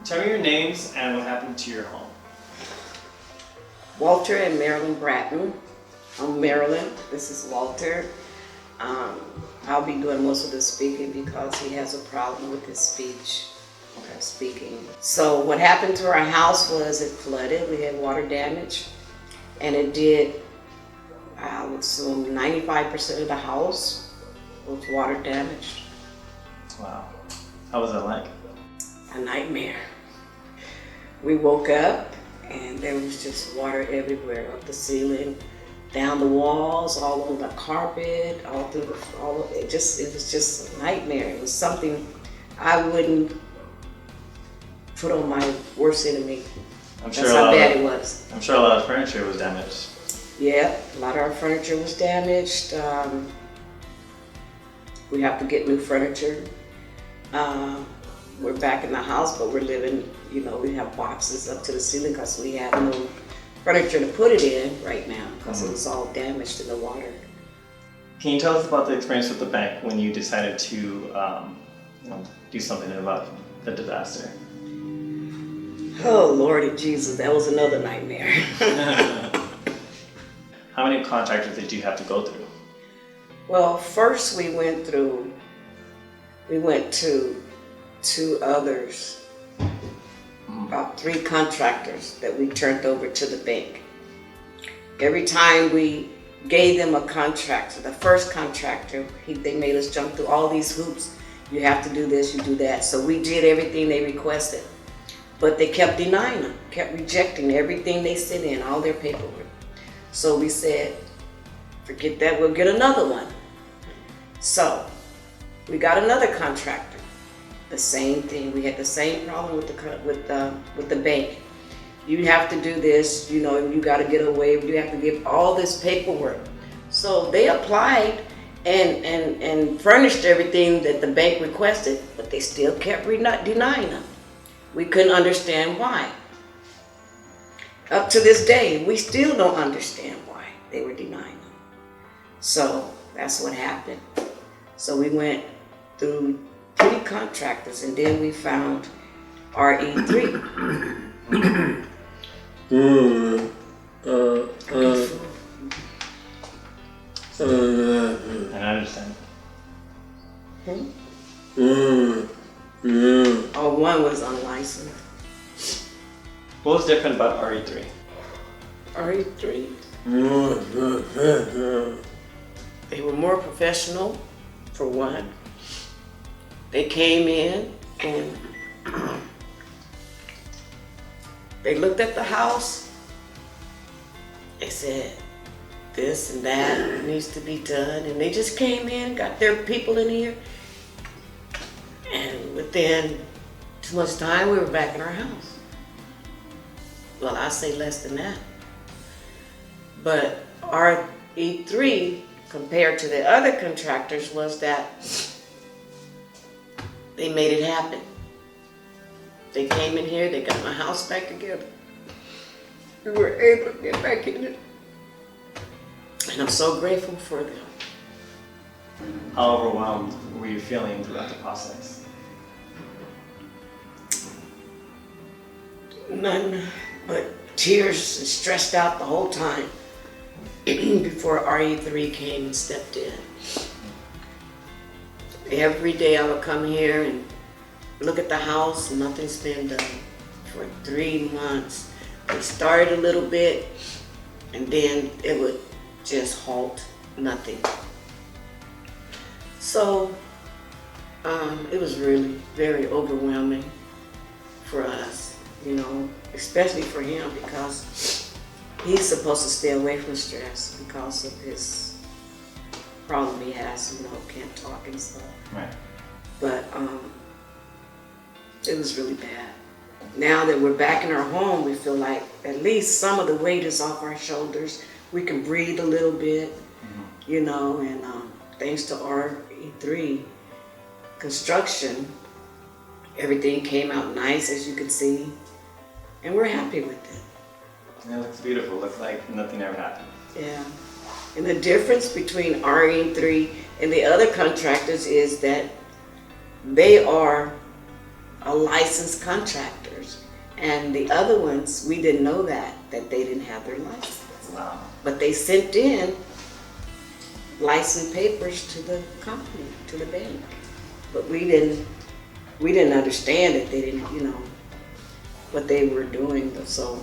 Tell me your names and what happened to your home. Walter and Marilyn Bratton. I'm Marilyn. This is Walter. I'll be doing most of the speaking because he has a problem with his speaking. So what happened to our house was it flooded. We had water damage, and it did, I would assume 95% of the house was water damaged. Wow. How was that like? A nightmare. We woke up and there was just water everywhere, up the ceiling, down the walls, all over the carpet, all through it was just a nightmare. It was something I wouldn't put on my worst enemy. That's how bad it was. I'm sure a lot of furniture was damaged. Yeah, a lot of our furniture was damaged. We have to get new furniture. We're back in the house, but we're living, we have boxes up to the ceiling because we have no furniture to put it in right now because it was all damaged in the water. Can you tell us about the experience with the bank when you decided to do something about the disaster? Oh, Lordy Jesus, that was another nightmare. How many contractors did you have to go through? Well, first we went to two others, about 3 contractors that we turned over to the bank. Every time we gave them a contract, the first contractor, they made us jump through all these hoops. You have to do this, you do that. So we did everything they requested, but they kept denying them, kept rejecting everything they sent in, all their paperwork. So we said, forget that, we'll get another one. So we got another contractor. The same thing. We had the same problem with the bank. You have to do this, you got to get a waiver. You have to give all this paperwork. So they applied and furnished everything that the bank requested, but they still kept denying them. We couldn't understand why. Up to this day, we still don't understand why they were denying them. So that's what happened. So we went through 3 contractors, and then we found RE3. I understand. Oh, one was unlicensed. What was different about RE3? RE3? They were more professional, for one. They came in and they looked at the house. They said, this and that needs to be done. And they just came in, got their people in here. And within too much time, we were back in our house. Well, I say less than that. But RE3, compared to the other contractors, was that they made it happen. They came in here, they got my house back together. We were able to get back in it. And I'm so grateful for them. How overwhelmed were you feeling throughout the process? None but tears and stressed out the whole time before RE3 came and stepped in. Every day I would come here and look at the house, and nothing's been done for 3 months. They started a little bit, and then it would just halt, nothing. So it was really very overwhelming for us, especially for him, because he's supposed to stay away from stress because of his problem he has, can't talk and stuff. Right. But it was really bad. Now that we're back in our home, we feel like at least some of the weight is off our shoulders. We can breathe a little bit, and thanks to RE3 construction, everything came out nice, as you can see, and we're happy with it. It looks beautiful. It looks like nothing ever happened. Yeah. And the difference between RE3 and the other contractors is that they are a licensed contractors. And the other ones, we didn't know that they didn't have their license. Wow. But they sent in license papers to the company, to the bank. But we didn't understand it. They didn't, what they were doing. So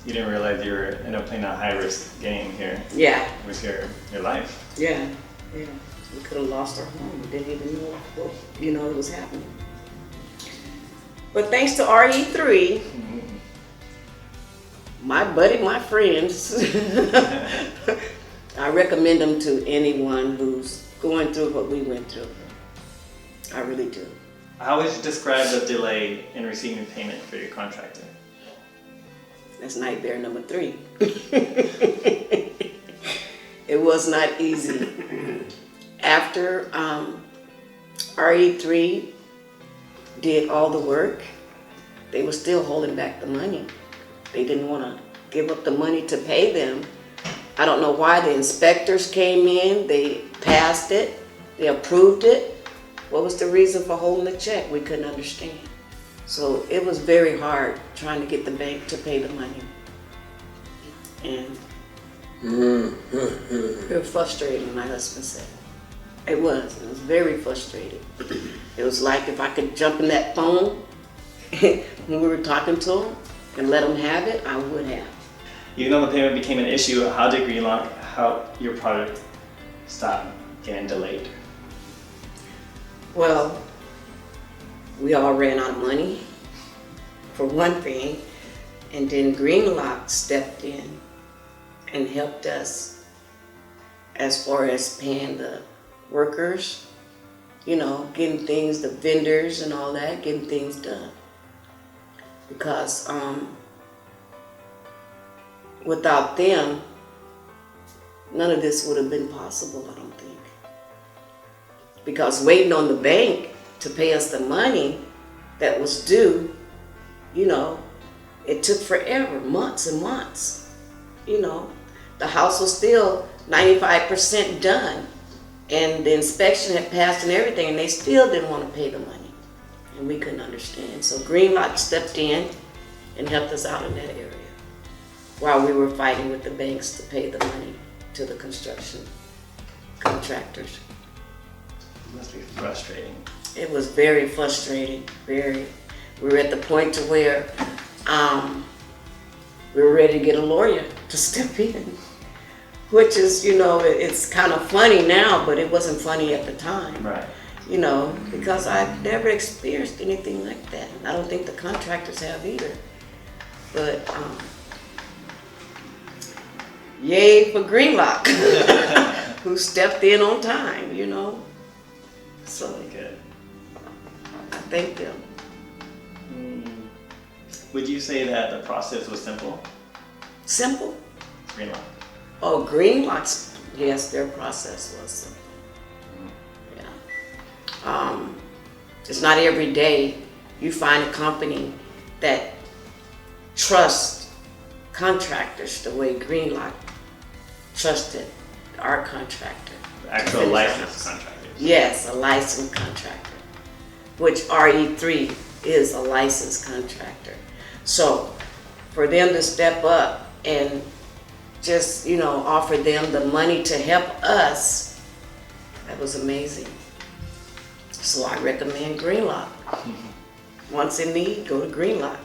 You didn't realize you were playing a high risk game here. yeah, With your life. yeah. We could have lost our home. We didn't even know what, was happening. But thanks to RE3, my buddy, my friends, I recommend them to anyone who's going through what we went through. I really do. How would you describe the delay in receiving payment for your contractor? That's nightmare number 3. It was not easy. After RE3 did all the work, they were still holding back the money. They didn't want to give up the money to pay them. I don't know why. The inspectors came in, they passed it, they approved it. What was the reason for holding the check? We couldn't understand. So it was very hard trying to get the bank to pay the money. And it was frustrating, my husband said. It was very frustrating. It was like if I could jump in that phone when we were talking to him and let him have it, I would have. Even though the payment became an issue, how did Greenlock help your project stop getting delayed? Well, we all ran out of money, for one thing, and then Greenlock stepped in and helped us as far as paying the workers, getting things, the vendors and all that, getting things done. Because without them, none of this would have been possible, I don't think. Because waiting on the bank to pay us the money that was due, it took forever, months and months. The house was still 95% done, and the inspection had passed and everything, and they still didn't want to pay the money, and we couldn't understand. So Greenlock stepped in and helped us out in that area while we were fighting with the banks to pay the money to the construction contractors. It must be frustrating. It was very frustrating, very. We were at the point to where we were ready to get a lawyer to step in, which is, it's kind of funny now, but it wasn't funny at the time. Right. Because I've never experienced anything like that. I don't think the contractors have either. But yay for Greenlock, who stepped in on time, So Good. I thank them. Would you say that the process was simple? Simple? Greenlock. Oh, Greenlock's, yes, their process was simple. Yeah. It's not every day you find a company that trusts contractors the way Greenlock trusted our contractor. The actual licensed contractors. Yes, a licensed contractor, which RE3 is a licensed contractor. So for them to step up and just, offer them the money to help us, that was amazing. So I recommend Greenlock. Once in need, go to Greenlock.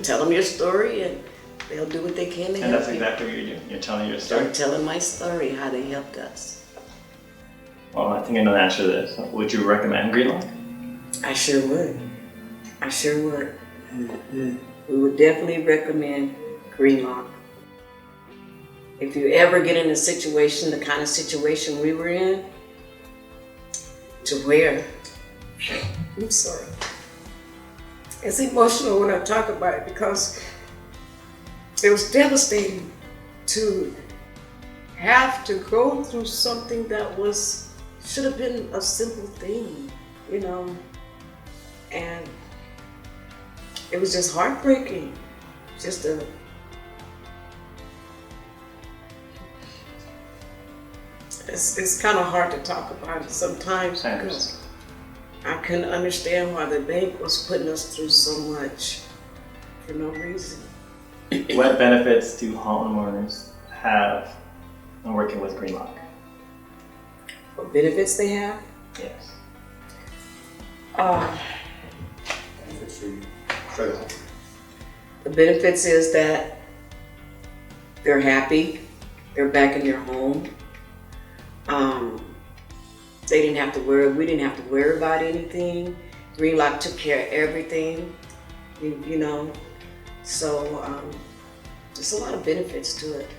Tell them your story and they'll do what they can to help you. And that's exactly what you're doing. You're telling your story. I'm telling my story, how they helped us. Well, I think I know the answer to this. Would you recommend Greenlock? I sure would. I sure would. We would definitely recommend Greenlock. If you ever get in a situation, the kind of situation we were in, to where, I'm sorry. It's emotional when I talk about it because it was devastating to have to go through something that should have been a simple thing, and it was just heartbreaking. It's kind of hard to talk about it sometimes because I couldn't understand why the bank was putting us through so much. for no reason. What benefits do homeowners have when working with Greenlock? What benefits they have? Yes. The benefits is that they're happy, they're back in their home. They didn't have to worry, we didn't have to worry about anything. Greenlock took care of everything, you know. So there's a lot of benefits to it.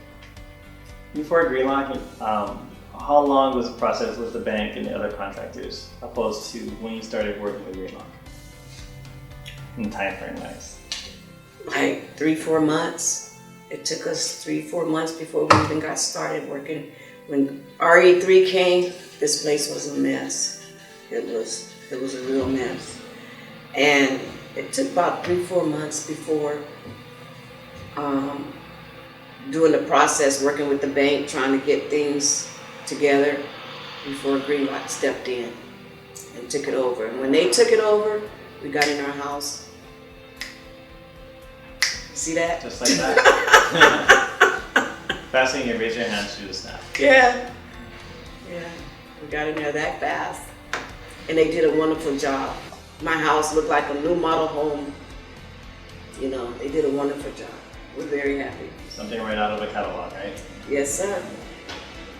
Before Greenlock, how long was the process with the bank and the other contractors opposed to when you started working with Greenlock? In time frame wise. Like 3-4 months. It took us 3-4 months before we even got started working. When RE3 came, this place was a mess. It was a real mess. And it took about 3-4 months before doing the process, working with the bank, trying to get things together before Greenlock stepped in and took it over. And when they took it over, we got in our house. See that? Just like that. Faster than you raise your hands, you just snap. Yeah. Yeah. We got in there that fast. And they did a wonderful job. My house looked like a new model home. You know, they did a wonderful job. We're very happy. Something right out of a catalog, right? Yes, sir.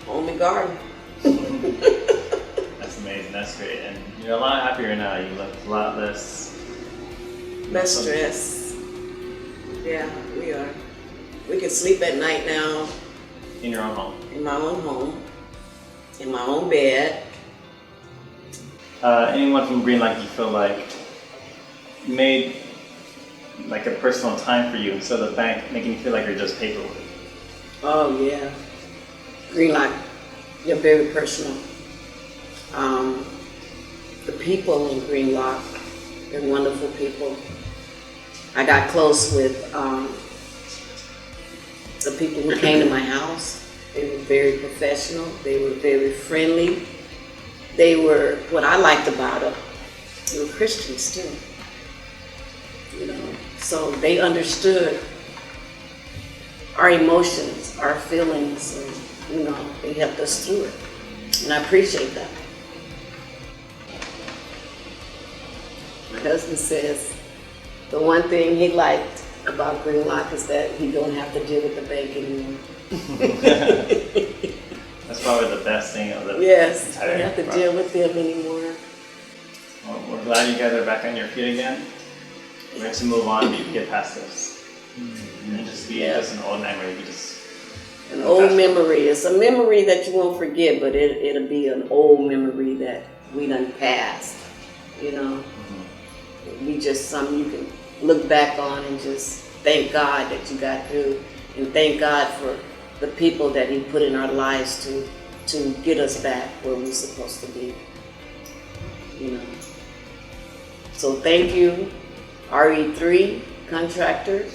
Home and garden. That's amazing. That's great. And you're a lot happier now. You look a lot less stress. Yeah, we are. We can sleep at night now. In your own home. In my own home. In my own bed. Anyone from Greenlock you feel like made like a personal time for you instead of the bank making you feel like you're just paperwork? Oh yeah. Greenlock, you're very personal. The people in Greenlock, they're wonderful people. I got close with the people who came to my house. They were very professional. They were very friendly. They were, what I liked about them, they were Christians too. You know, so they understood our emotions, our feelings, and you know, they helped us through it. And I appreciate that. My husband says the one thing he liked about Greenlock is that he don't have to deal with the bank anymore. That's probably the best thing of the yes, entire don't have to process. deal with them anymore. Well, we're glad you guys are back on your feet again. We're going to move on and get past this. And just be just an old memory. An old memory. It's a memory that you won't forget, but it'll be an old memory that we done passed. You know, it'll be just something you can look back on and just thank God that you got through, and thank God for the people that He put in our lives to get us back where we're supposed to be. You know. So thank you, RE3 contractors,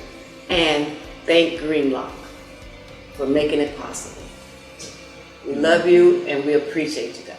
and thank Greenlock for making it possible. We love you and we appreciate you guys.